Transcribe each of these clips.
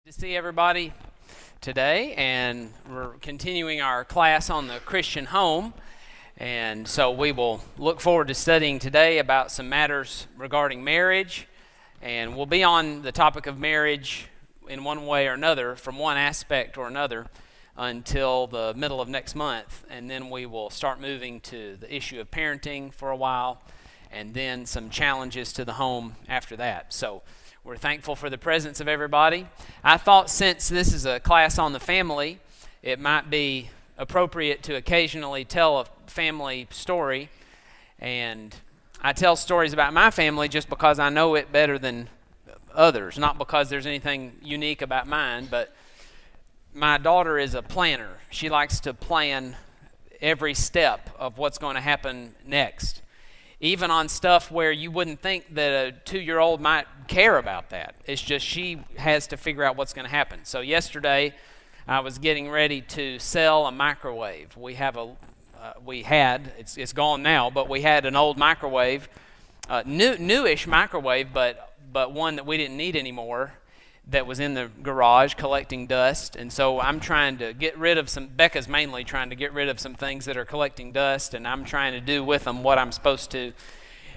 To see everybody today, and we're continuing our class on the Christian home, and so we will look forward to studying today about some matters regarding marriage, and we'll be on the topic of marriage in one way or another, from one aspect or another, until the middle of next month, and then we will start moving to the issue of parenting for a while, and then some challenges to the home after that. So we're thankful for the presence of everybody. I thought since this is a class on the family, it might be appropriate to occasionally tell a family story. And I tell stories about my family just because I know it better than others, not because there's anything unique about mine, but my daughter is a planner. She likes to plan every step of what's going to happen next, even on stuff where you wouldn't think that a 2-year-old might care about that. It's just she has to figure out what's going to happen. So yesterday, I was getting ready to sell a microwave. It's gone now, but we had an old microwave, newish microwave, but one that we didn't need anymore, that was in the garage collecting dust. And so I'm trying to get rid of Becca's mainly trying to get rid of some things that are collecting dust, and I'm trying to do with them what I'm supposed to.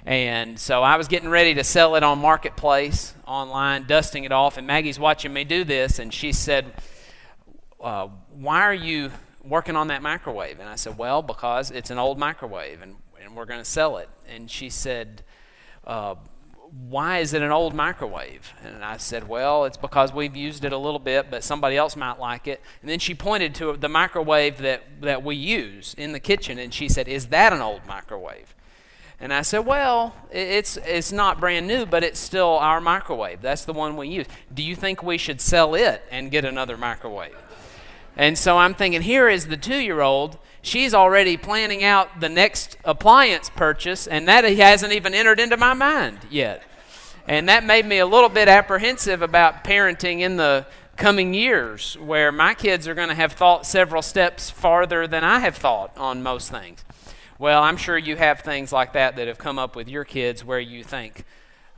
And so I was getting ready to sell it on Marketplace online, dusting it off, and Maggie's watching me do this, and she said, why are you working on that microwave? And I said, well, because it's an old microwave, and we're going to sell it. And she said, why is it an old microwave? And I said, well, it's because we've used it a little bit, but somebody else might like it. And then she pointed to the microwave that we use in the kitchen, and she said, is that an old microwave? And I said, well, it's not brand new, but it's still our microwave. That's the one we use. Do you think we should sell it and get another microwave? And so I'm thinking, here is the 2-year-old. She's already planning out the next appliance purchase, and that hasn't even entered into my mind yet. And that made me a little bit apprehensive about parenting in the coming years, where my kids are going to have thought several steps farther than I have thought on most things. Well, I'm sure you have things like that have come up with your kids where you think,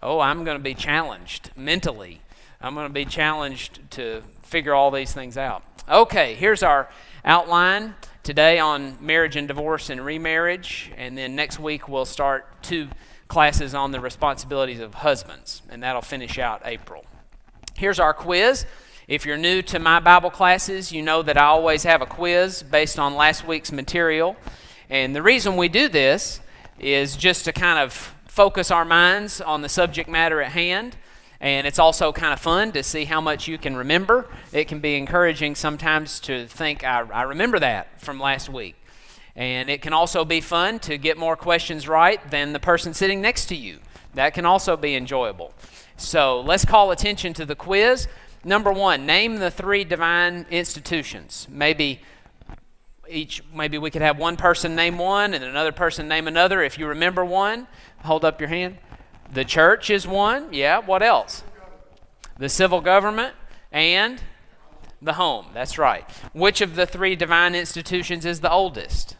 oh, I'm going to be challenged mentally. I'm going to be challenged to figure all these things out. Okay, here's our outline today on marriage and divorce and remarriage, and then next week we'll start 2 classes on the responsibilities of husbands, and that'll finish out April. Here's our quiz. If you're new to my Bible classes, you know that I always have a quiz based on last week's material, and the reason we do this is just to kind of focus our minds on the subject matter at hand. And it's also kind of fun to see how much you can remember. It can be encouraging sometimes to think, I remember that from last week. And it can also be fun to get more questions right than the person sitting next to you. That can also be enjoyable. So let's call attention to the quiz. Number 1, name the 3 divine institutions. Maybe we could have one person name one and another person name another. If you remember one, hold up your hand. The church is one. Yeah, what else? The civil government and the home. That's right. Which of the 3 divine institutions is the oldest?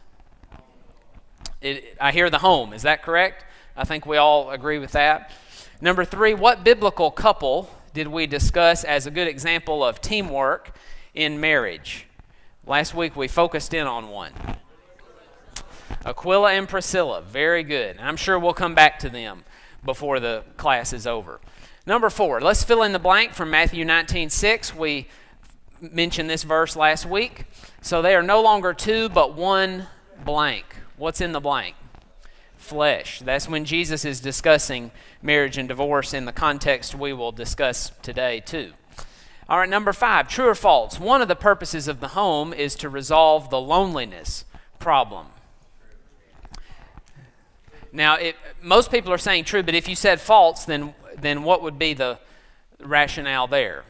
I hear the home. Is that correct? I think we all agree with that. Number 3, what biblical couple did we discuss as a good example of teamwork in marriage? Last week we focused in on one. Aquila and Priscilla. Very good. I'm sure we'll come back to them before the class is over. Number 4, let's fill in the blank from Matthew 19:6. We mentioned this verse last week. So they are no longer 2, but 1 blank. What's in the blank? Flesh. That's when Jesus is discussing marriage and divorce in the context we will discuss today too. All right, number 5, true or false? One of the purposes of the home is to resolve the loneliness problem. Now, most people are saying true, but if you said false, then what would be the rationale there?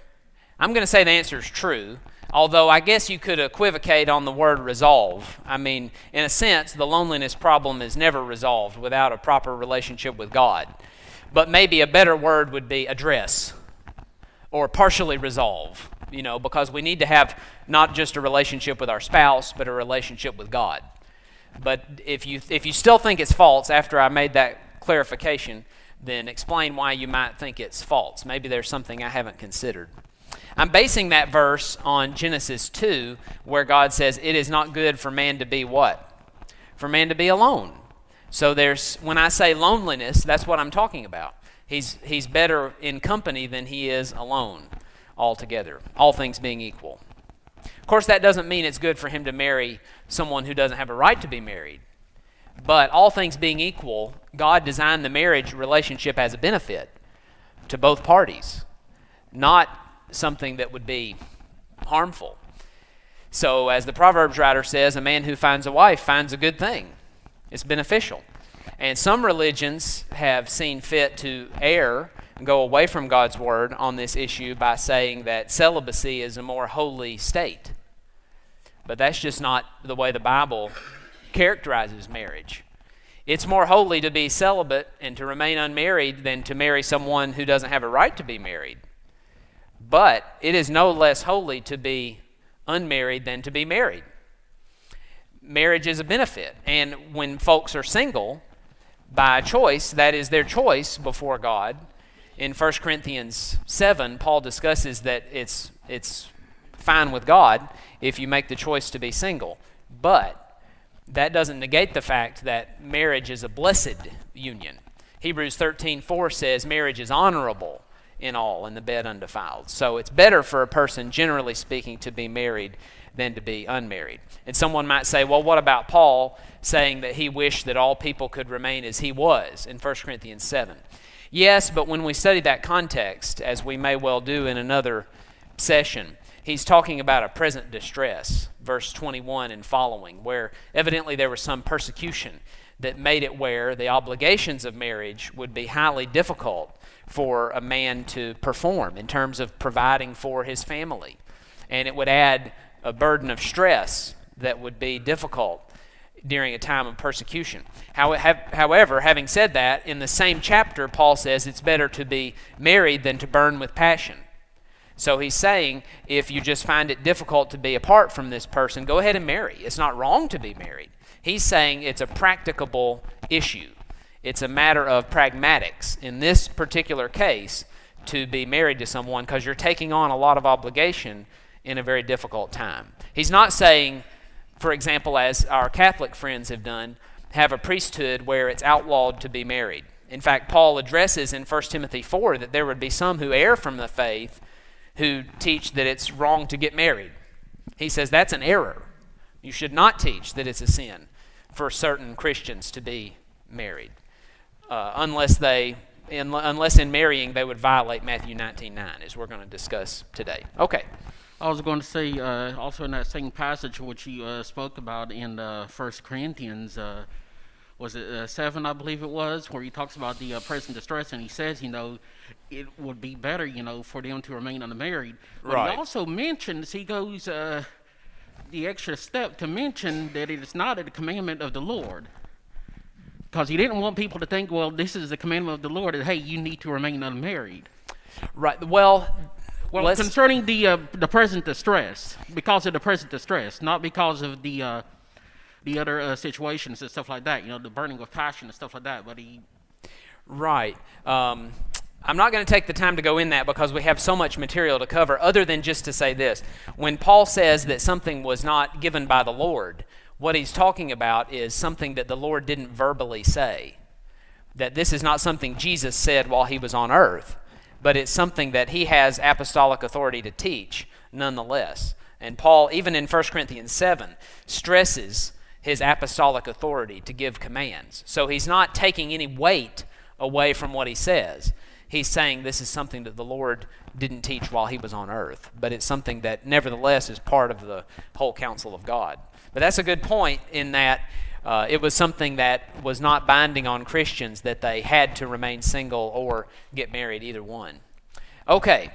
I'm going to say the answer is true, although I guess you could equivocate on the word resolve. I mean, in a sense, the loneliness problem is never resolved without a proper relationship with God. But maybe a better word would be address or partially resolve, because we need to have not just a relationship with our spouse, but a relationship with God. But if you still think it's false after I made that clarification, then explain why you might think it's false. Maybe there's something I haven't considered. I'm basing that verse on Genesis 2, where God says it is not good for man to be what? For man to be alone. So when I say loneliness, that's what I'm talking about. He's better in company than he is alone altogether, all things being equal. Of course, that doesn't mean it's good for him to marry someone who doesn't have a right to be married. But all things being equal, God designed the marriage relationship as a benefit to both parties, not something that would be harmful. So as the Proverbs writer says, a man who finds a wife finds a good thing. It's beneficial. And some religions have seen fit to err and go away from God's word on this issue by saying that celibacy is a more holy state. But that's just not the way the Bible characterizes marriage. It's more holy to be celibate and to remain unmarried than to marry someone who doesn't have a right to be married. But it is no less holy to be unmarried than to be married. Marriage is a benefit, and when folks are single by choice, that is their choice before God. In 1 Corinthians 7, Paul discusses that it's fine with God if you make the choice to be single. But that doesn't negate the fact that marriage is a blessed union. Hebrews 13:4 says marriage is honorable in all, and the bed undefiled. So it's better for a person, generally speaking, to be married than to be unmarried. And someone might say, well, what about Paul saying that he wished that all people could remain as he was in 1 Corinthians 7? Yes, but when we study that context, as we may well do in another session, he's talking about a present distress, verse 21 and following, where evidently there was some persecution that made it where the obligations of marriage would be highly difficult for a man to perform in terms of providing for his family. And it would add a burden of stress that would be difficult during a time of persecution. However, having said that, in the same chapter, Paul says it's better to be married than to burn with passion. So he's saying if you just find it difficult to be apart from this person, go ahead and marry. It's not wrong to be married. He's saying it's a practicable issue. It's a matter of pragmatics in this particular case to be married to someone because you're taking on a lot of obligation in a very difficult time. He's not saying, for example, as our Catholic friends have done, have a priesthood where it's outlawed to be married. In fact, Paul addresses in 1 Timothy 4 that there would be some who err from the faith who teach that it's wrong to get married. He says that's an error. You should not teach that it's a sin for certain Christians to be married, unless in marrying they would violate Matthew 19:9, as we're going to discuss today. Okay. I was going to say, also in that same passage which you spoke about in 1 Corinthians, was it 7, I believe it was, where he talks about the present distress, and he says, it would be better, for them to remain unmarried. But right. He also mentions, he goes the extra step to mention that it is not a commandment of the Lord. Because he didn't want people to think, well, this is the commandment of the Lord, that, hey, you need to remain unmarried. Right. Well, concerning the present distress, because of the present distress, not because of the other situations and stuff like that, the burning with passion and stuff like that, but he... Right. I'm not going to take the time to go in that because we have so much material to cover, other than just to say this. When Paul says that something was not given by the Lord, what he's talking about is something that the Lord didn't verbally say. That this is not something Jesus said while he was on earth, but it's something that he has apostolic authority to teach nonetheless. And Paul, even in 1 Corinthians 7, stresses his apostolic authority to give commands. So he's not taking any weight away from what he says. He's saying this is something that the Lord didn't teach while he was on earth, but it's something that nevertheless is part of the whole counsel of God. But that's a good point in that it was something that was not binding on Christians, that they had to remain single or get married, either one. Okay,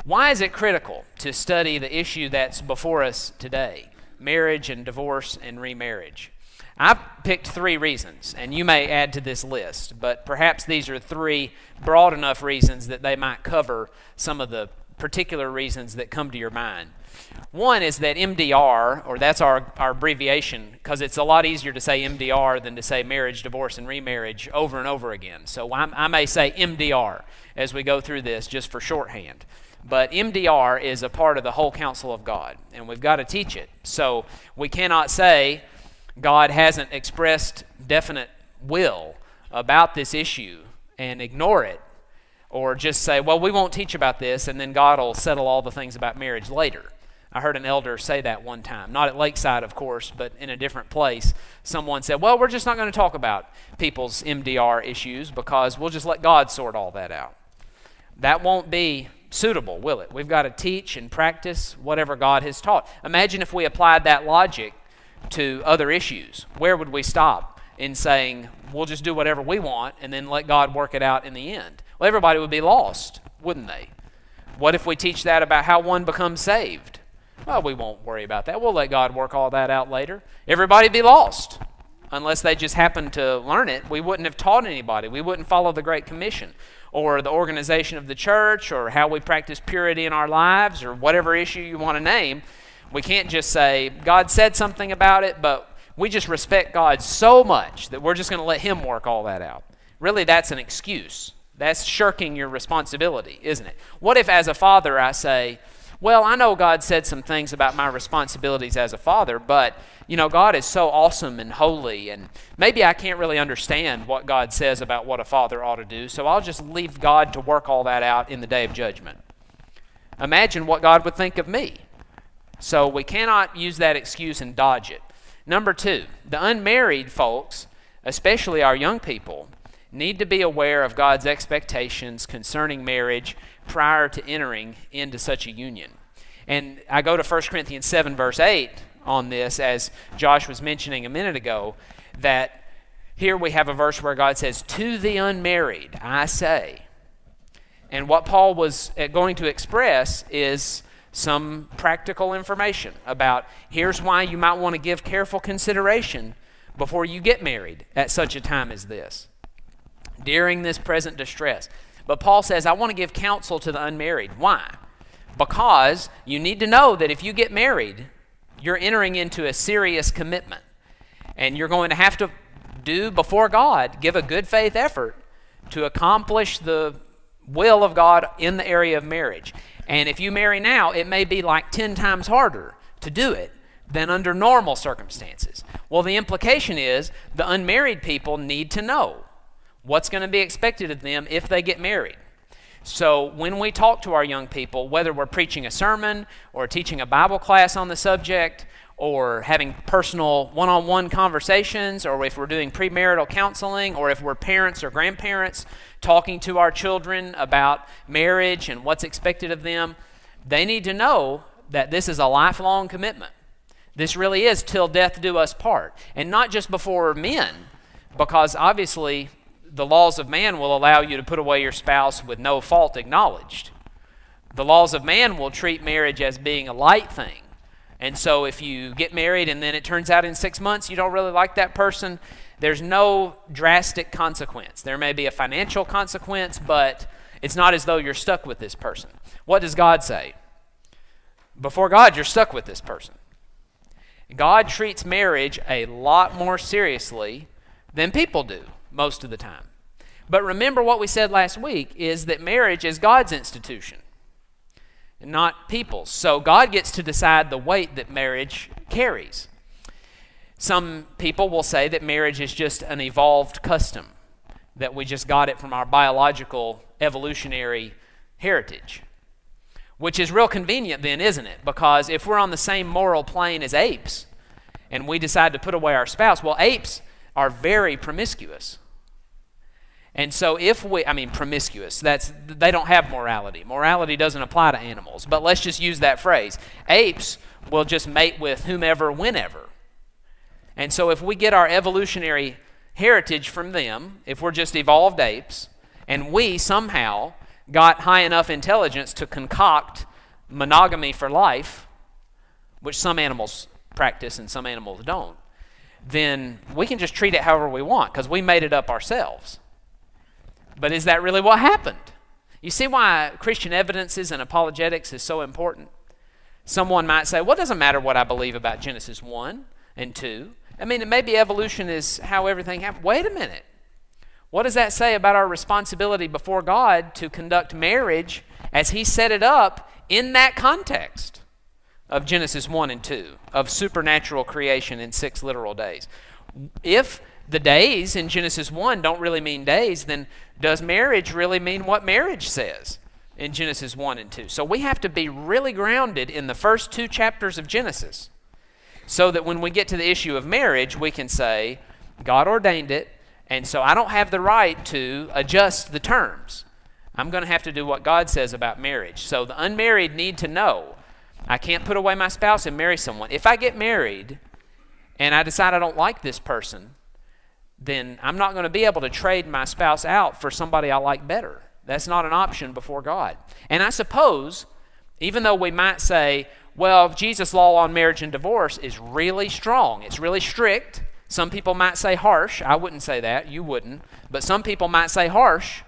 why is it critical to study the issue that's before us today? Marriage and divorce and remarriage. I've picked 3 reasons, and you may add to this list, but perhaps these are 3 broad enough reasons that they might cover some of the particular reasons that come to your mind. One is that MDR, or that's our abbreviation, because it's a lot easier to say MDR than to say marriage, divorce, and remarriage over and over again. So I may say MDR as we go through this just for shorthand. But MDR is a part of the whole counsel of God, and we've got to teach it. So we cannot say God hasn't expressed definite will about this issue and ignore it, or just say, well, we won't teach about this, and then God will settle all the things about marriage later. I heard an elder say that one time, not at Lakeside, of course, but in a different place. Someone said, well, we're just not going to talk about people's MDR issues because we'll just let God sort all that out. That won't be suitable, will it? We've got to teach and practice whatever God has taught. Imagine if we applied that logic to other issues. Where would we stop in saying, we'll just do whatever we want and then let God work it out in the end? Well, everybody would be lost, wouldn't they? What if we teach that about how one becomes saved? Well, we won't worry about that. We'll let God work all that out later. Everybody would be lost. Unless they just happened to learn it, we wouldn't have taught anybody. We wouldn't follow the Great Commission or the organization of the church or how we practice purity in our lives or whatever issue you want to name. We can't just say, God said something about it, but we just respect God so much that we're just going to let him work all that out. Really, that's an excuse. That's shirking your responsibility, isn't it? What if as a father I say, well, I know God said some things about my responsibilities as a father, but, you know, God is so awesome and holy, and maybe I can't really understand what God says about what a father ought to do, so I'll just leave God to work all that out in the day of judgment. Imagine what God would think of me. So we cannot use that excuse and dodge it. Number two, the unmarried folks, especially our young people, need to be aware of God's expectations concerning marriage prior to entering into such a union. And I go to 1 Corinthians 7, verse 8 on this, as Josh was mentioning a minute ago, that here we have a verse where God says, to the unmarried, I say. And what Paul was going to express is some practical information about here's why you might want to give careful consideration before you get married at such a time as this, during this present distress. But Paul says, I want to give counsel to the unmarried. Why? Because you need to know that if you get married, you're entering into a serious commitment. And you're going to have to do before God, give a good faith effort to accomplish the will of God in the area of marriage. And if you marry now, it may be like 10 times harder to do it than under normal circumstances. Well, the implication is the unmarried people need to know what's going to be expected of them if they get married. So when we talk to our young people, whether we're preaching a sermon or teaching a Bible class on the subject or having personal one-on-one conversations, or if we're doing premarital counseling, or if we're parents or grandparents talking to our children about marriage and what's expected of them, they need to know that this is a lifelong commitment. This really is till death do us part. And not just before men, because obviously the laws of man will allow you to put away your spouse with no fault acknowledged. The laws of man will treat marriage as being a light thing. And so if you get married and then it turns out in 6 months you don't really like that person, there's no drastic consequence. There may be a financial consequence, but it's not as though you're stuck with this person. What does God say? Before God, you're stuck with this person. God treats marriage a lot more seriously than people do most of the time. But remember what we said last week is that marriage is God's institution, not people's. So God gets to decide the weight that marriage carries. Some people will say that marriage is just an evolved custom, that we just got it from our biological evolutionary heritage, which is real convenient then, isn't it? Because if we're on the same moral plane as apes and we decide to put away our spouse, well, apes are very promiscuous. And so promiscuous, they don't have morality. Morality doesn't apply to animals, but let's just use that phrase. Apes will just mate with whomever, whenever. And so if we get our evolutionary heritage from them, if we're just evolved apes, and we somehow got high enough intelligence to concoct monogamy for life, which some animals practice and some animals don't, then we can just treat it however we want because we made it up ourselves. But is that really what happened? You see why Christian evidences and apologetics is so important? Someone might say, well, it doesn't matter what I believe about Genesis 1 and 2. I mean, maybe evolution is how everything happened. Wait a minute. What does that say about our responsibility before God to conduct marriage as He set it up in that context of Genesis 1 and 2, of supernatural creation in 6 literal days? If the days in Genesis 1 don't really mean days, then does marriage really mean what marriage says in Genesis 1 and 2? So we have to be really grounded in the first 2 chapters of Genesis so that when we get to the issue of marriage, we can say, God ordained it, and so I don't have the right to adjust the terms. I'm going to have to do what God says about marriage. So the unmarried need to know, I can't put away my spouse and marry someone. If I get married and I decide I don't like this person, then I'm not going to be able to trade my spouse out for somebody I like better. That's not an option before God. And I suppose, even though we might say, well, Jesus' law on marriage and divorce is really strong. It's really strict. Some people might say harsh. I wouldn't say that. You wouldn't. But some people might say harsh.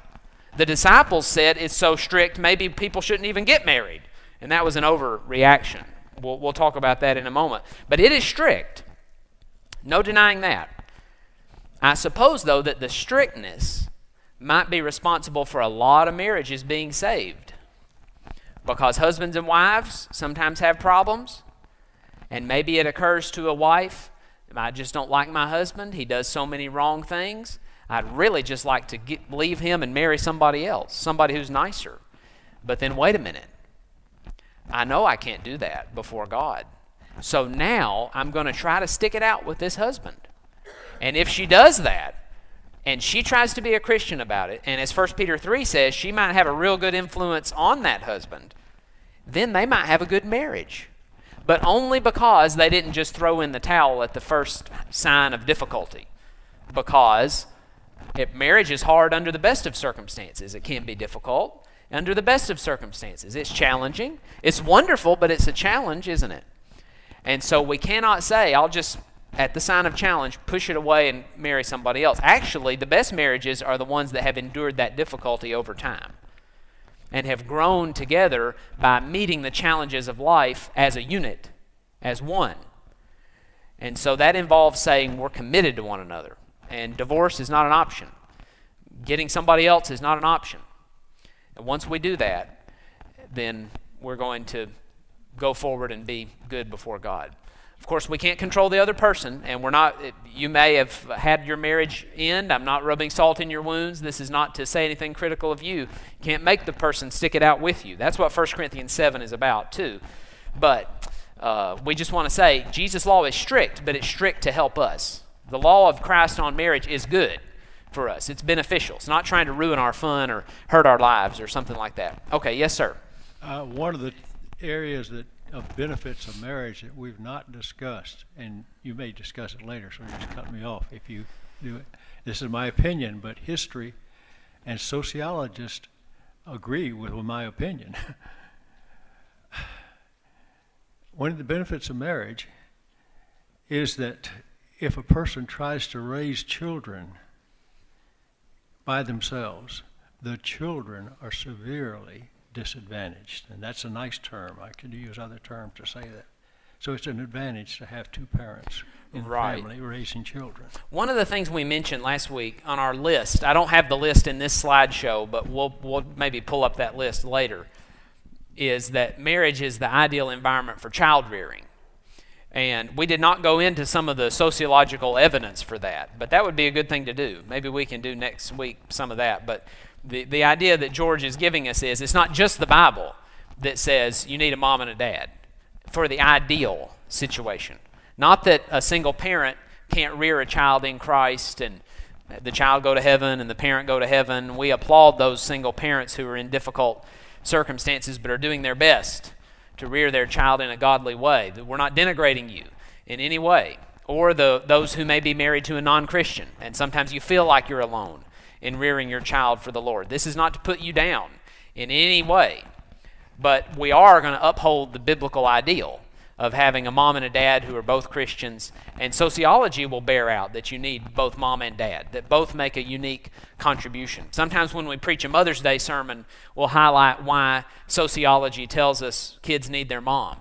The disciples said it's so strict, maybe people shouldn't even get married. And that was an overreaction. We'll talk about that in a moment. But it is strict. No denying that. I suppose, though, that the strictness might be responsible for a lot of marriages being saved. Because husbands and wives sometimes have problems. And maybe it occurs to a wife, I just don't like my husband. He does so many wrong things. I'd really just like to leave him and marry somebody else, somebody who's nicer. But then wait a minute. I know I can't do that before God. So now I'm going to try to stick it out with this husband. And if she does that, and she tries to be a Christian about it, and as 1 Peter 3 says, she might have a real good influence on that husband, then they might have a good marriage. But only because they didn't just throw in the towel at the first sign of difficulty. Because marriage is hard under the best of circumstances. It can be difficult under the best of circumstances. It's challenging. It's wonderful, but it's a challenge, isn't it? And so we cannot say, I'll just, at the sign of challenge, push it away and marry somebody else. Actually, the best marriages are the ones that have endured that difficulty over time and have grown together by meeting the challenges of life as a unit, as one. And so that involves saying we're committed to one another. And divorce is not an option. Getting somebody else is not an option. And once we do that, then we're going to go forward and be good before God. Of course, we can't control the other person, and you may have had your marriage end. I'm not rubbing salt in your wounds. This is not to say anything critical of you. You can't make the person stick it out with you. That's what 1 Corinthians 7 is about, too. But we just want to say Jesus' law is strict, but it's strict to help us. The law of Christ on marriage is good for us. It's beneficial. It's not trying to ruin our fun or hurt our lives or something like that. Okay, yes, sir. One of the areas of benefits of marriage that we've not discussed, and you may discuss it later, so just cut me off if you do it. This is my opinion, but history and sociologists agree with my opinion. One of the benefits of marriage is that if a person tries to raise children by themselves, the children are severely disadvantaged. And that's a nice term. I could use other terms to say that. So it's an advantage to have two parents in the family raising children. One of the things we mentioned last week on our list, I don't have the list in this slideshow, but we'll maybe pull up that list later, is that marriage is the ideal environment for child rearing. And we did not go into some of the sociological evidence for that, but that would be a good thing to do. Maybe we can do next week some of that. But the idea that George is giving us is it's not just the Bible that says you need a mom and a dad for the ideal situation. Not that a single parent can't rear a child in Christ and the child go to heaven and the parent go to heaven. We applaud those single parents who are in difficult circumstances but are doing their best to rear their child in a godly way. We're not denigrating you in any way. Or those who may be married to a non-Christian, and sometimes you feel like you're alone in rearing your child for the Lord. This is not to put you down in any way, but we are going to uphold the biblical ideal of having a mom and a dad who are both Christians, and sociology will bear out that you need both mom and dad, that both make a unique contribution. Sometimes when we preach a Mother's Day sermon, we'll highlight why sociology tells us kids need their mom.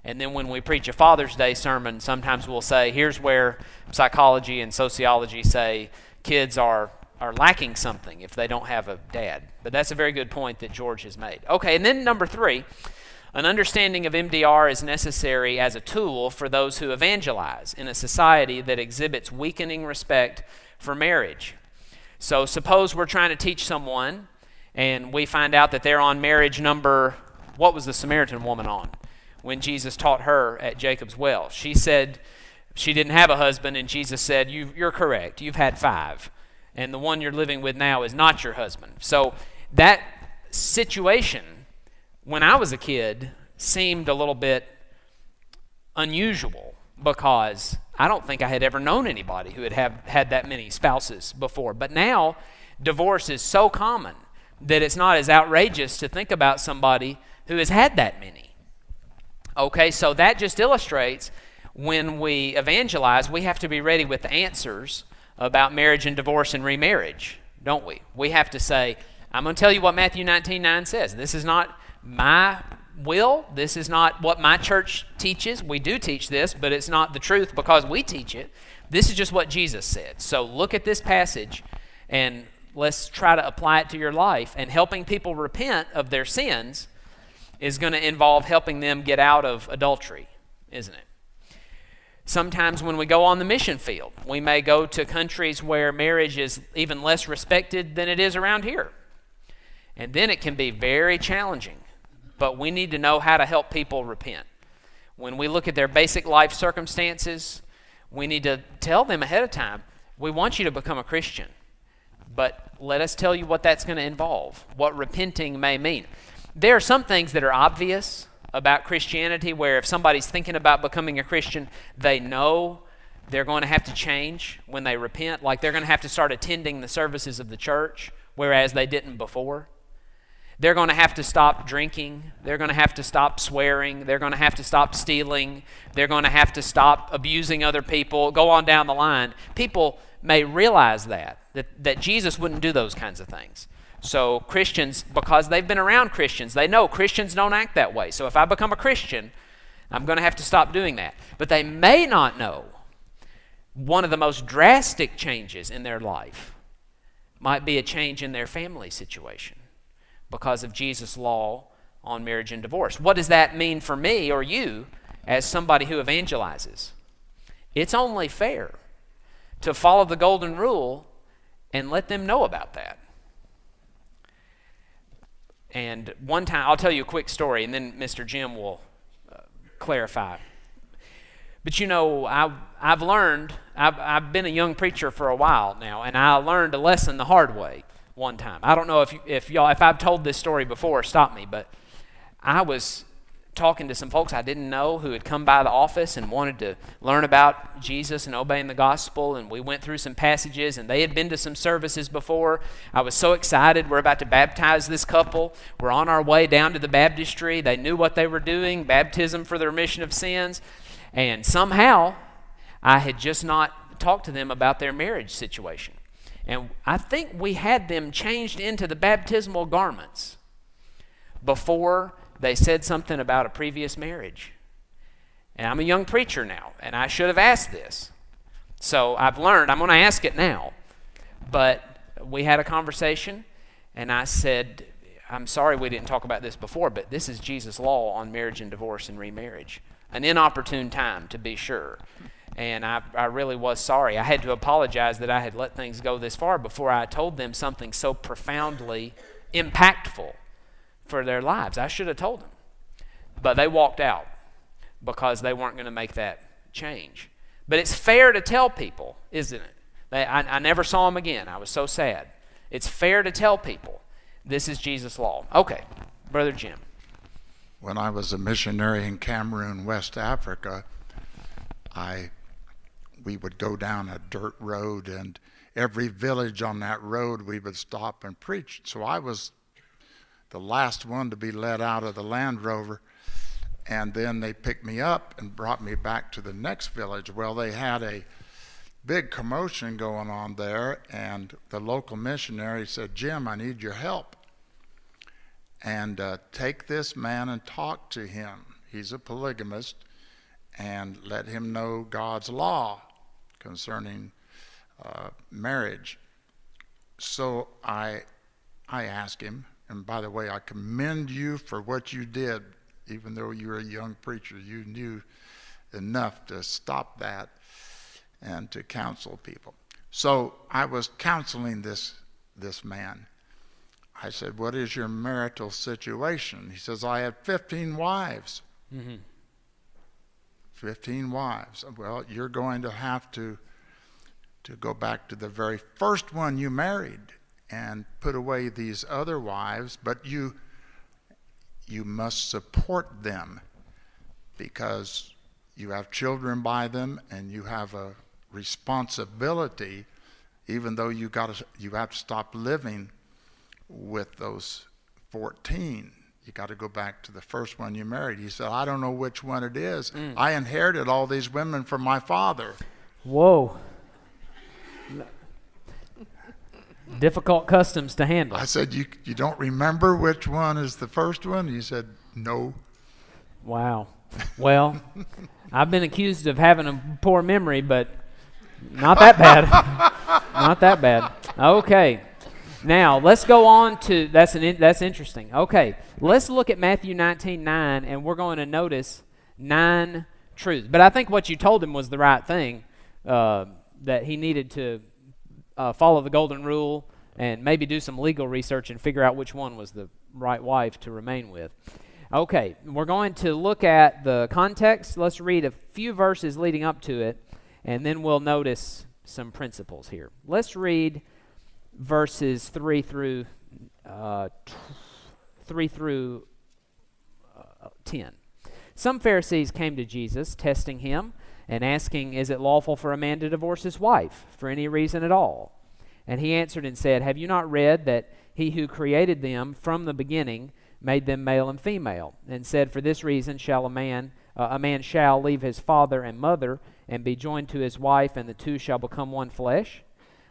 And then when we preach a Father's Day sermon, sometimes we'll say, here's where psychology and sociology say kids are lacking something if they don't have a dad. But that's a very good point that George has made. Okay, and then number 3, an understanding of MDR is necessary as a tool for those who evangelize in a society that exhibits weakening respect for marriage. So suppose we're trying to teach someone and we find out that they're on marriage number, what was the Samaritan woman on when Jesus taught her at Jacob's well? She said she didn't have a husband, and Jesus said, you're correct, you've had 5, and the one you're living with now is not your husband. So that situation, when I was a kid, seemed a little bit unusual because I don't think I had ever known anybody who had that many spouses before. But now, divorce is so common that it's not as outrageous to think about somebody who has had that many. Okay, so that just illustrates when we evangelize, we have to be ready with the answers about marriage and divorce and remarriage, don't we? We have to say, I'm going to tell you what Matthew 19:9 says. This is not my will. This is not what my church teaches. We do teach this, but it's not the truth because we teach it. This is just what Jesus said. So look at this passage and let's try to apply it to your life. And helping people repent of their sins is going to involve helping them get out of adultery, isn't it? Sometimes when we go on the mission field, we may go to countries where marriage is even less respected than it is around here. And then it can be very challenging. But we need to know how to help people repent. When we look at their basic life circumstances, we need to tell them ahead of time, we want you to become a Christian, but let us tell you what that's going to involve, what repenting may mean. There are some things that are obvious about Christianity where if somebody's thinking about becoming a Christian, they know they're going to have to change when they repent, like they're going to have to start attending the services of the church, whereas they didn't before. They're going to have to stop drinking. They're going to have to stop swearing. They're going to have to stop stealing. They're going to have to stop abusing other people. Go on down the line. People may realize that Jesus wouldn't do those kinds of things. So Christians, because they've been around Christians, they know Christians don't act that way. So if I become a Christian, I'm going to have to stop doing that. But they may not know one of the most drastic changes in their life might be a change in their family situation, because of Jesus' law on marriage and divorce. What does that mean for me or you as somebody who evangelizes? It's only fair to follow the golden rule and let them know about that. And one time, I'll tell you a quick story, and then Mr. Jim will clarify. But you know, I've learned, I've been a young preacher for a while now, and I learned a lesson the hard way one time. I don't know if I've told this story before, stop me, but I was talking to some folks I didn't know who had come by the office and wanted to learn about Jesus and obeying the gospel, and we went through some passages, and they had been to some services before. I was so excited. We're about to baptize this couple. We're on our way down to the baptistry. They knew what they were doing, baptism for the remission of sins, and somehow I had just not talked to them about their marriage situation. And I think we had them changed into the baptismal garments before they said something about a previous marriage. And I'm a young preacher now, and I should have asked this. So I've learned, I'm going to ask it now. But we had a conversation, and I said, I'm sorry we didn't talk about this before, but this is Jesus' law on marriage and divorce and remarriage. An inopportune time, to be sure. And I really was sorry. I had to apologize that I had let things go this far before I told them something so profoundly impactful for their lives. I should have told them. But they walked out because they weren't going to make that change. But it's fair to tell people, isn't it? I never saw them again. I was so sad. It's fair to tell people this is Jesus' law. Okay, Brother Jim. When I was a missionary in Cameroon, West Africa, we would go down a dirt road, and every village on that road we would stop and preach. So I was the last one to be let out of the Land Rover, And then they picked me up and brought me back to the next village. Well, they had a big commotion going on there, and the local missionary said, Jim, I need your help. And take this man and talk to him. He's a polygamist, and let him know God's law concerning marriage. So I asked him, and by the way, I commend you for what you did. Even though you were a young preacher, you knew enough to stop that and to counsel people. So I was counseling this man. I said, what is your marital situation? He says, I had 15 wives. Mm-hmm. 15 wives. Well, you're going to have to go back to the very first one you married and put away these other wives, but you must support them because you have children by them and you have a responsibility, even though you have to stop living with those 14. You got to go back to the first one you married. He said, I don't know which one it is. I inherited all these women from my father. Whoa. Difficult customs to handle. I said, you don't remember which one is the first one? He said, no. Wow. Well, I've been accused of having a poor memory, but not that bad. Not that bad. Okay. Now, let's go on to, that's interesting. Okay. Let's look at Matthew 19:9, and we're going to notice 9 truths. But I think what you told him was the right thing, that he needed to follow the golden rule and maybe do some legal research and figure out which one was the right wife to remain with. Okay, we're going to look at the context. Let's read a few verses leading up to it, and then we'll notice some principles here. Let's read verses 3 through 10. Some Pharisees came to Jesus, testing him and asking, is it lawful for a man to divorce his wife for any reason at all? And he answered and said, have you not read that he who created them from the beginning made them male and female, and said, for this reason shall a man shall leave his father and mother and be joined to his wife, and the two shall become one flesh?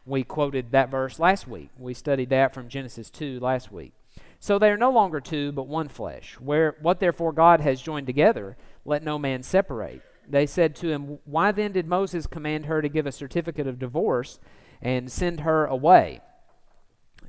We quoted that verse last week. We studied that from Genesis 2 last week. So they are no longer two, but one flesh. What therefore God has joined together, let no man separate. They said to him, why then did Moses command her to give a certificate of divorce and send her away?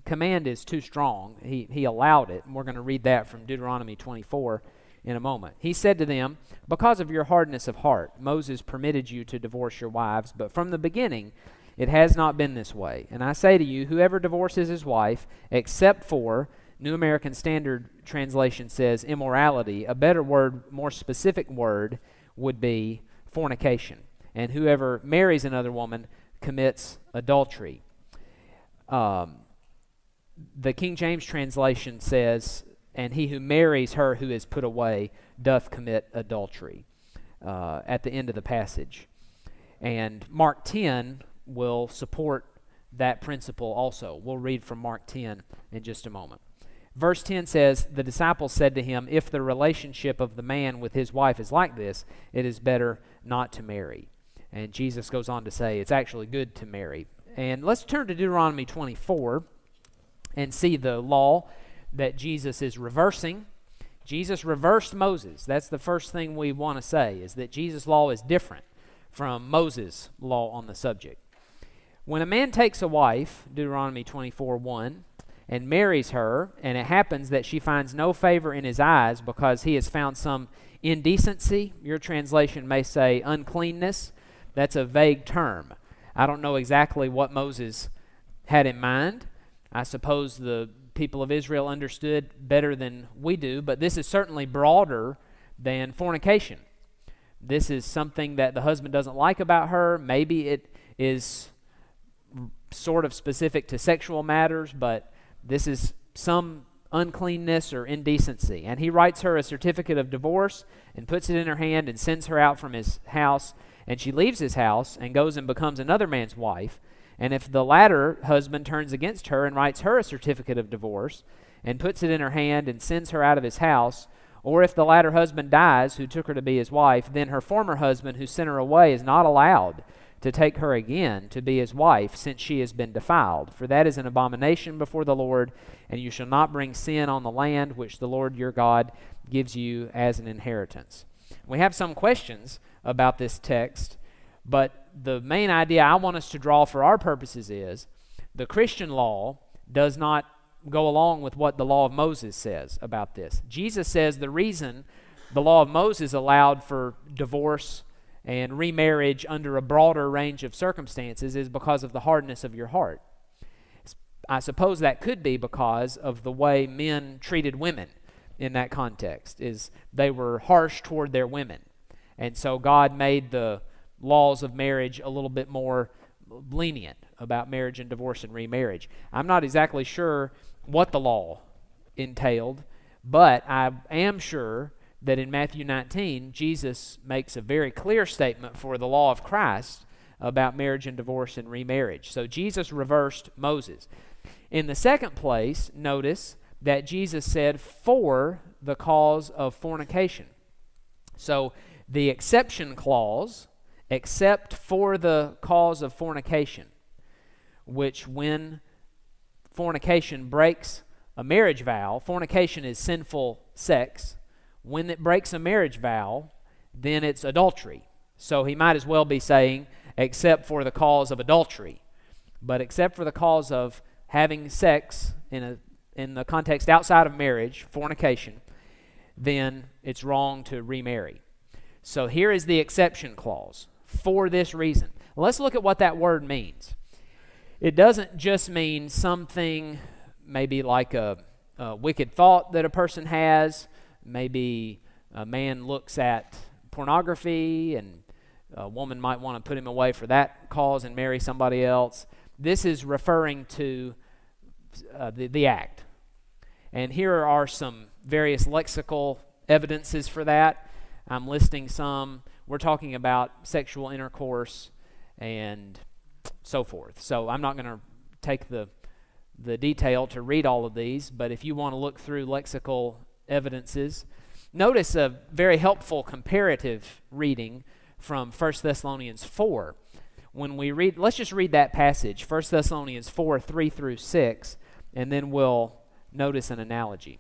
Command is too strong. He allowed it, and we're going to read that from Deuteronomy 24 in a moment. He said to them, because of your hardness of heart, Moses permitted you to divorce your wives, but from the beginning it has not been this way. And I say to you, whoever divorces his wife, except for, New American Standard Translation says, immorality, a better word, more specific word, would be fornication. And whoever marries another woman commits adultery. The King James translation says, and he who marries her who is put away doth commit adultery, at the end of the passage. And Mark 10 will support that principle also. We'll read from Mark 10 in just a moment. Verse 10 says, the disciples said to him, if the relationship of the man with his wife is like this, it is better not to marry. And Jesus goes on to say, it's actually good to marry. And let's turn to Deuteronomy 24 and see the law that Jesus is reversing. Jesus reversed Moses. That's the first thing we want to say, is that Jesus' law is different from Moses' law on the subject. When a man takes a wife, Deuteronomy 24:1, and marries her, and it happens that she finds no favor in his eyes because he has found some indecency, your translation may say uncleanness. That's a vague term. I don't know exactly what Moses had in mind. I suppose the people of Israel understood better than we do, but this is certainly broader than fornication. This is something that the husband doesn't like about her. Maybe it is sort of specific to sexual matters, but this is some uncleanness or indecency. And he writes her a certificate of divorce and puts it in her hand and sends her out from his house. And she leaves his house and goes and becomes another man's wife. And if the latter husband turns against her and writes her a certificate of divorce and puts it in her hand and sends her out of his house, Or if the latter husband dies, who took her to be his wife, then her former husband who sent her away is not allowed to take her again to be his wife, since she has been defiled. For that is an abomination before the Lord, and you shall not bring sin on the land which the Lord your God gives you as an inheritance. We have some questions about this text, but the main idea I want us to draw for our purposes is the Christian law does not go along with what the law of Moses says about this. Jesus says the reason the law of Moses allowed for divorce and remarriage under a broader range of circumstances is because of the hardness of your heart. I suppose that could be because of the way men treated women in that context, is they were harsh toward their women. And so God made the laws of marriage a little bit more lenient about marriage and divorce and remarriage. I'm not exactly sure what the law entailed, but I am sure that in Matthew 19, Jesus makes a very clear statement for the law of Christ about marriage and divorce and remarriage. So Jesus reversed Moses. In the second place, notice that Jesus said, for the cause of fornication. So the exception clause, except for the cause of fornication, which when fornication breaks a marriage vow, fornication is sinful sex. When it breaks a marriage vow, then it's adultery. So he might as well be saying, except for the cause of adultery. But except for the cause of having sex in the context outside of marriage, fornication, then it's wrong to remarry. So here is the exception clause, for this reason. Let's look at what that word means. It doesn't just mean something maybe like a wicked thought that a person has. Maybe a man looks at pornography and a woman might want to put him away for that cause and marry somebody else. This is referring to the act. And here are some various lexical evidences for that. I'm listing some. We're talking about sexual intercourse and so forth. So I'm not going to take the detail to read all of these, but if you want to look through lexical evidences, notice a very helpful comparative reading from 1 Thessalonians 4. When we read, let's just read that passage, 1 Thessalonians 4, 3 through 6, and then we'll notice an analogy.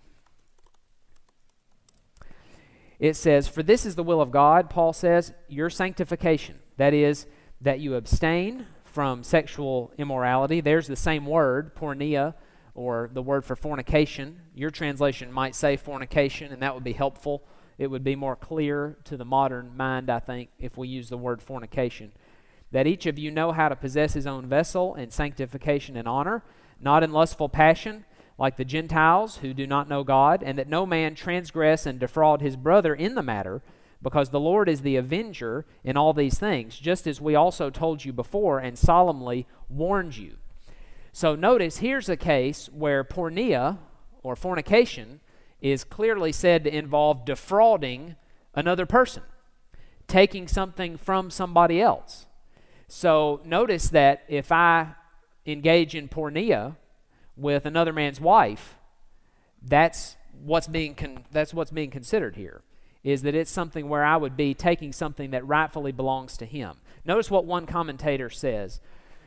It says, for this is the will of God, Paul says, your sanctification. That is, that you abstain from sexual immorality. There's the same word, porneia, or the word for fornication. Your translation might say fornication, and that would be helpful. It would be more clear to the modern mind, I think, if we use the word fornication. That each of you know how to possess his own vessel in sanctification and honor, not in lustful passion, like the Gentiles who do not know God, and that no man transgress and defraud his brother in the matter, because the Lord is the avenger in all these things, just as we also told you before and solemnly warned you. So notice, here's a case where porneia, or fornication, is clearly said to involve defrauding another person, taking something from somebody else. So notice that if I engage in porneia with another man's wife, that's what's being considered here, is that it's something where I would be taking something that rightfully belongs to him. Notice what one commentator says.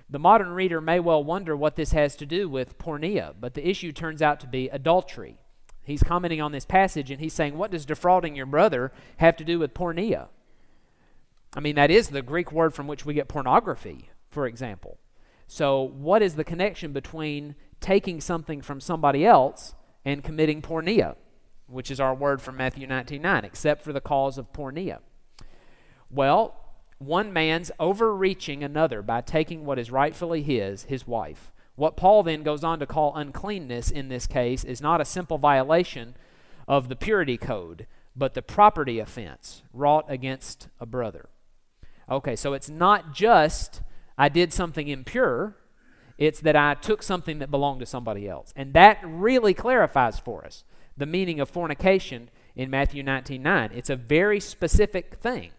The modern reader may well wonder what this has to do with porneia, but the issue turns out to be adultery. He's commenting on this passage and he's saying, what does defrauding your brother have to do with porneia? I mean, that is the Greek word from which we get pornography, for example. So what is the connection between taking something from somebody else and committing porneia, which is our word from Matthew 19:9, except for the cause of porneia? Well, one man's overreaching another by taking what is rightfully his wife. What Paul then goes on to call uncleanness in this case is not a simple violation of the purity code, but the property offense wrought against a brother. Okay, so it's not just I did something impure, it's that I took something that belonged to somebody else. And that really clarifies for us the meaning of fornication in Matthew 19:9. It's a very specific thing.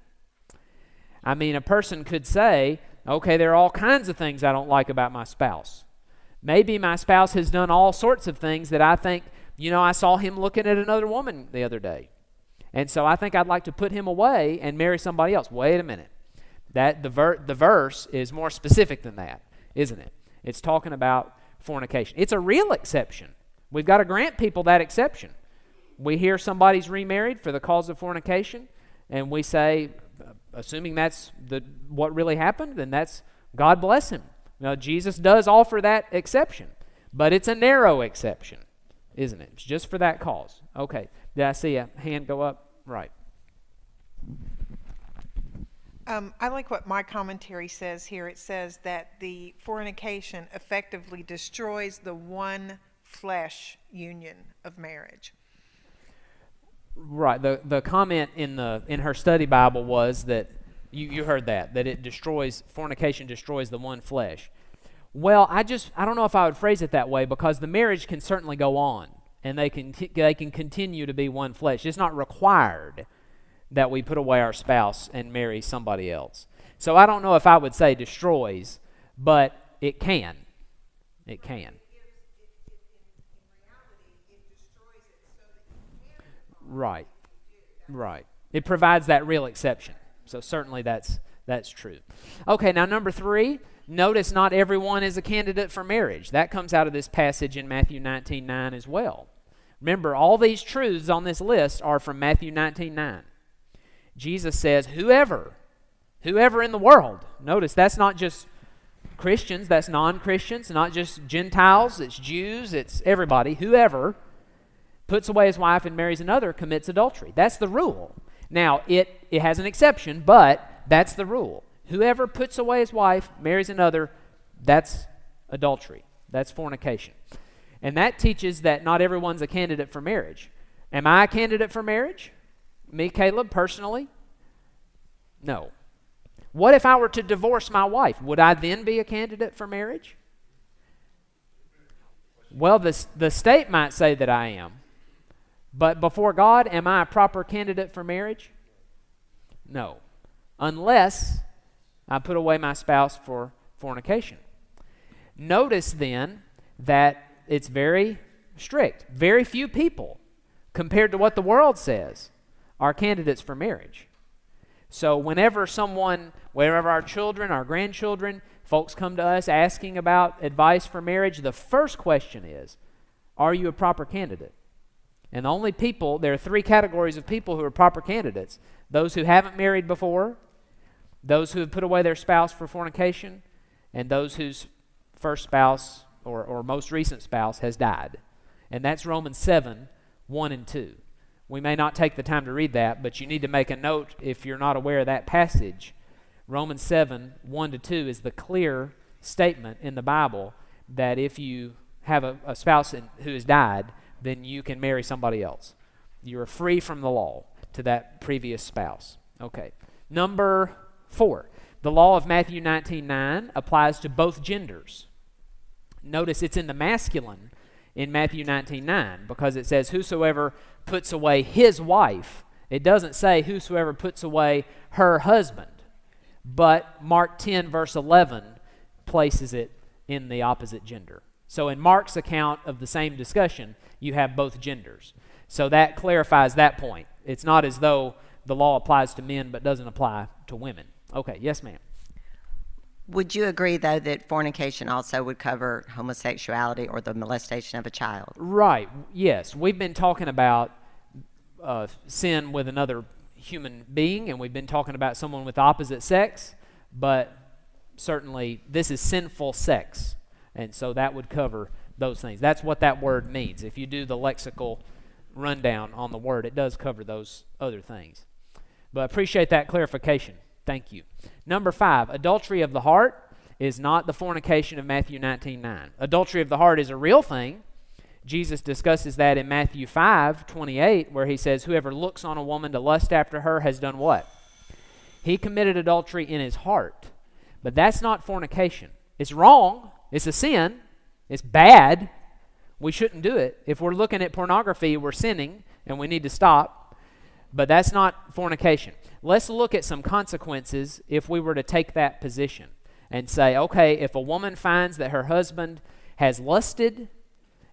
I mean, a person could say, okay, there are all kinds of things I don't like about my spouse. Maybe my spouse has done all sorts of things that I think, I saw him looking at another woman the other day. And so I think I'd like to put him away and marry somebody else. Wait a minute. That the verse is more specific than that, isn't it? It's talking about fornication. It's a real exception. We've got to grant people that exception. We hear somebody's remarried for the cause of fornication, and we say, assuming that's what really happened, then that's God bless him. Now, Jesus does offer that exception, but it's a narrow exception, isn't it? It's just for that cause. Okay. Did I see a hand go up? Right. I like what my commentary says here. It says that the fornication effectively destroys the one flesh union of marriage. Right. The comment in her study Bible was that you heard that it destroys, fornication destroys the one flesh. Well, I don't know if I would phrase it that way, because the marriage can certainly go on, and they can continue to be one flesh. It's not required that we put away our spouse and marry somebody else. So I don't know if I would say destroys, but it can. It can. Right. Right. It provides that real exception. So certainly that's true. Okay, now number 3, notice not everyone is a candidate for marriage. That comes out of this passage in Matthew 19:9 as well. Remember, all these truths on this list are from Matthew 19:9. Jesus says, whoever in the world. Notice that's not just Christians, that's non-Christians, not just Gentiles, it's Jews, it's everybody. Whoever puts away his wife and marries another commits adultery. That's the rule. Now, it has an exception, but that's the rule. Whoever puts away his wife, marries another, that's adultery. That's fornication. And that teaches that not everyone's a candidate for marriage. Am I a candidate for marriage? Me, Caleb, personally? No. What if I were to divorce my wife? Would I then be a candidate for marriage? Well, the state might say that I am. But before God, am I a proper candidate for marriage? No. Unless I put away my spouse for fornication. Notice then that it's very strict. Very few people, compared to what the world says, are candidates for marriage. So whenever our children, our grandchildren, folks come to us asking about advice for marriage, the first question is, are you a proper candidate? And the only people, there are 3 categories of people who are proper candidates. Those who haven't married before, those who have put away their spouse for fornication, and those whose first spouse or most recent spouse has died. And that's Romans 7, 1 and 2. We may not take the time to read that, but you need to make a note if you're not aware of that passage. Romans 7, 1 to 2 is the clear statement in the Bible that if you have a spouse who has died, then you can marry somebody else. You are free from the law to that previous spouse. Okay. Number 4, the law of Matthew 19:9 applies to both genders. Notice it's in the masculine in Matthew 19:9 because it says, whosoever puts away his wife. It doesn't say whosoever puts away her husband. But Mark 10, verse 11 places it in the opposite gender. So in Mark's account of the same discussion, you have both genders. So that clarifies that point. It's not as though the law applies to men but doesn't apply to women. Okay, yes, ma'am. Would you agree, though, that fornication also would cover homosexuality or the molestation of a child? Right, yes. We've been talking about sin with another human being, and we've been talking about someone with opposite sex, but certainly this is sinful sex, and so that would cover those things. That's what that word means. If you do the lexical rundown on the word, it does cover those other things. But I appreciate that clarification. Thank you. Number 5, adultery of the heart is not the fornication of Matthew 19:9. Adultery of the heart is a real thing. Jesus discusses that in Matthew 5:28, where he says, whoever looks on a woman to lust after her has done what? He committed adultery in his heart. But that's not fornication. It's wrong. It's a sin. It's bad. We shouldn't do it. If we're looking at pornography, we're sinning, and we need to stop. But that's not fornication. Let's look at some consequences if we were to take that position and say, okay, if a woman finds that her husband has lusted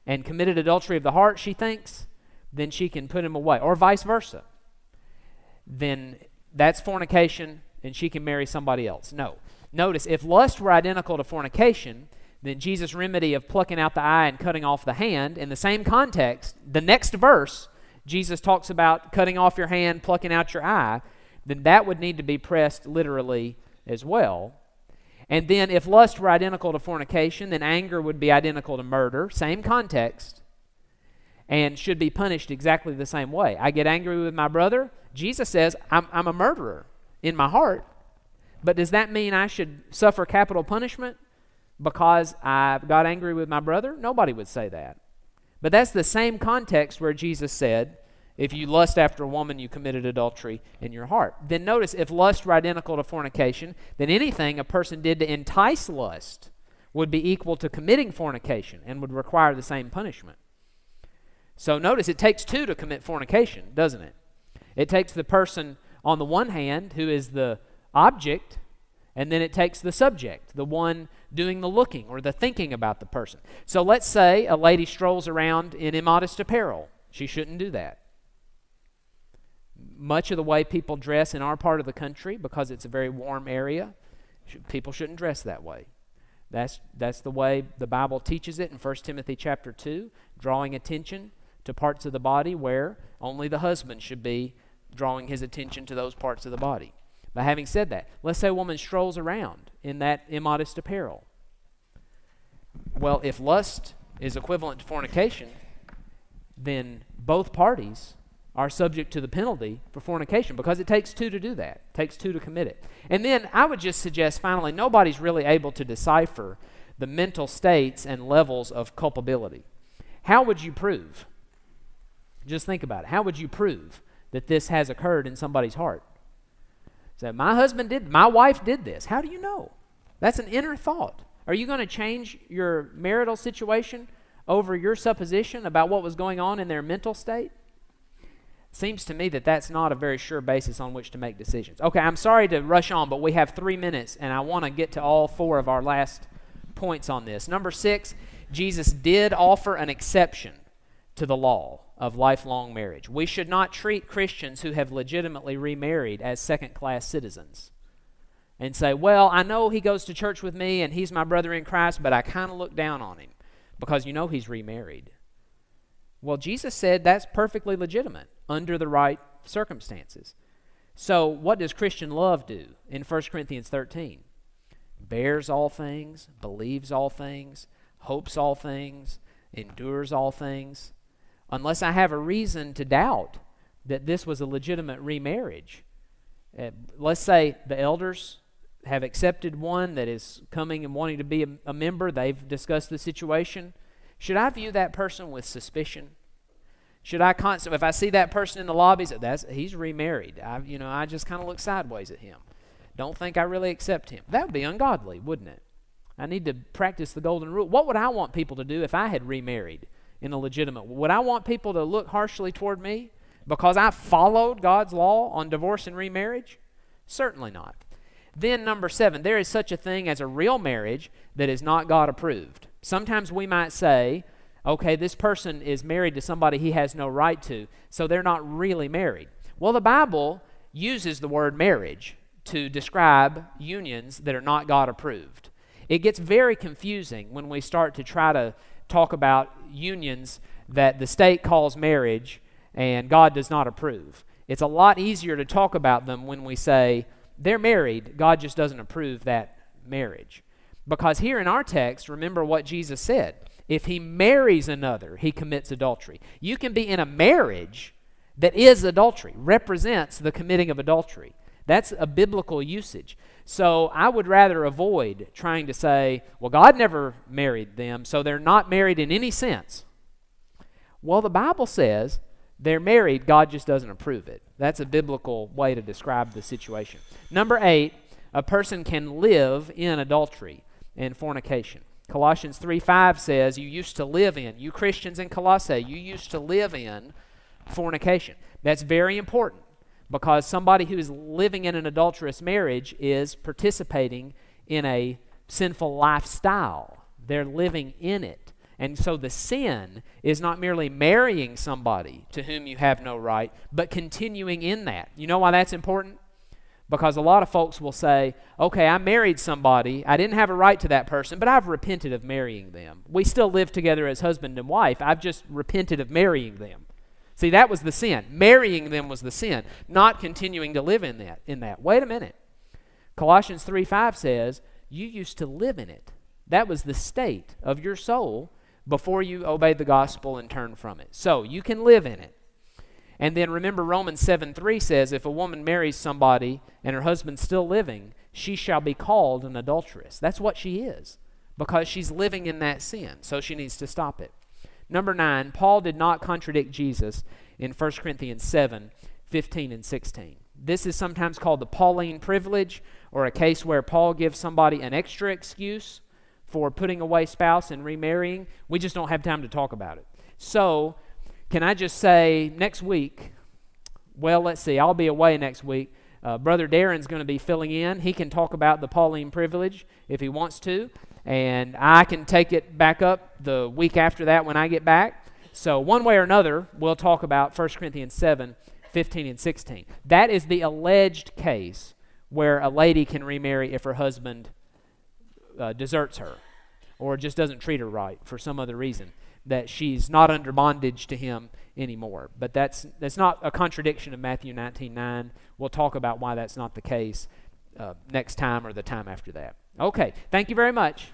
and committed adultery of the heart, she thinks, then she can put him away, or vice versa. then that's fornication and she can marry somebody else. No. Notice, if lust were identical to fornication, then Jesus' remedy of plucking out the eye and cutting off the hand, in the same context, the next verse, Jesus talks about cutting off your hand, plucking out your eye, then that would need to be pressed literally as well. And then if lust were identical to fornication, then anger would be identical to murder, same context, and should be punished exactly the same way. I get angry with my brother. Jesus says, I'm a murderer in my heart. But does that mean I should suffer capital punishment because I got angry with my brother? Nobody would say that. But that's the same context where Jesus said, if you lust after a woman, you committed adultery in your heart. Then notice, if lust were identical to fornication, then anything a person did to entice lust would be equal to committing fornication and would require the same punishment. So notice, it takes two to commit fornication, doesn't it? It takes the person on the one hand who is the object, and then it takes the subject, the one doing the looking or the thinking about the person. So let's say a lady strolls around in immodest apparel. She shouldn't do that. Much of the way people dress in our part of the country, because it's a very warm area, people shouldn't dress that way. That's the way the Bible teaches it in 1 Timothy chapter 2, drawing attention to parts of the body where only the husband should be drawing his attention to those parts of the body. But having said that, let's say a woman strolls around in that immodest apparel. Well, if lust is equivalent to fornication, then both parties are subject to the penalty for fornication, because it takes two to do that. It takes two to commit it. And then I would just suggest, finally, nobody's really able to decipher the mental states and levels of culpability. How would you prove? Just think about it. How would you prove that this has occurred in somebody's heart? So my wife did this. How do you know? That's an inner thought. Are you going to change your marital situation over your supposition about what was going on in their mental state? Seems to me that that's not a very sure basis on which to make decisions. Okay, I'm sorry to rush on, but we have 3 minutes, and I want to get to all 4 of our last points on this. Number 6, Jesus did offer an exception to the law of lifelong marriage. We should not treat Christians who have legitimately remarried as second-class citizens and say, well, I know he goes to church with me and he's my brother in Christ, but I kind of look down on him because he's remarried. Well, Jesus said that's perfectly legitimate under the right circumstances. So what does Christian love do in 1 Corinthians 13? Bears all things, believes all things, hopes all things, endures all things. Unless I have a reason to doubt that this was a legitimate remarriage. Let's say the elders have accepted one that is coming and wanting to be a member. They've discussed the situation. Should I view that person with suspicion? Should I if I see that person in the lobby, he's remarried. I just kind of look sideways at him. Don't think I really accept him. That would be ungodly, wouldn't it? I need to practice the golden rule. What would I want people to do if I had remarried in a legitimate way? Would I want people to look harshly toward me because I followed God's law on divorce and remarriage? Certainly not. Then number 7, there is such a thing as a real marriage that is not God approved. Sometimes we might say, okay, this person is married to somebody he has no right to, so they're not really married. Well, the Bible uses the word marriage to describe unions that are not God approved. It gets very confusing when we start to try to talk about unions that the state calls marriage and God does not approve. It's a lot easier to talk about them when we say they're married, God just doesn't approve that marriage. Because here in our text, remember what Jesus said. If he marries another, he commits adultery. You can be in a marriage that is adultery, represents the committing of adultery. That's a biblical usage. So I would rather avoid trying to say, well, God never married them, so they're not married in any sense. Well, the Bible says they're married, God just doesn't approve it. That's a biblical way to describe the situation. Number 8, a person can live in adultery and fornication. Colossians 3:5 says you Christians in Colossae, you used to live in fornication. That's very important because somebody who is living in an adulterous marriage is participating in a sinful lifestyle. They're living in it. And so the sin is not merely marrying somebody to whom you have no right, but continuing in that. You know why that's important? Because a lot of folks will say, okay, I married somebody, I didn't have a right to that person, but I've repented of marrying them. We still live together as husband and wife, I've just repented of marrying them. See, that was the sin. Marrying them was the sin, not continuing to live in that. Wait a minute. Colossians 3:5 says, you used to live in it. That was the state of your soul before you obeyed the gospel and turned from it. So you can live in it. And then remember Romans 7:3 says, if a woman marries somebody and her husband's still living, she shall be called an adulteress. That's what she is, because she's living in that sin. So she needs to stop it. Number 9, Paul did not contradict Jesus in 1 Corinthians 7:15 and 16. This is sometimes called the Pauline privilege, or a case where Paul gives somebody an extra excuse for putting away spouse and remarrying. We just don't have time to talk about it. So, can I just say next week, well, let's see, I'll be away next week. Brother Darren's going to be filling in. He can talk about the Pauline privilege if he wants to, and I can take it back up the week after that when I get back. So one way or another, we'll talk about 1 Corinthians 7:15 and 16. That is the alleged case where a lady can remarry if her husband deserts her or just doesn't treat her right for some other reason, that she's not under bondage to him anymore. But that's not a contradiction of Matthew 19:9. We'll talk about why that's not the case next time or the time after that. Okay, thank you very much.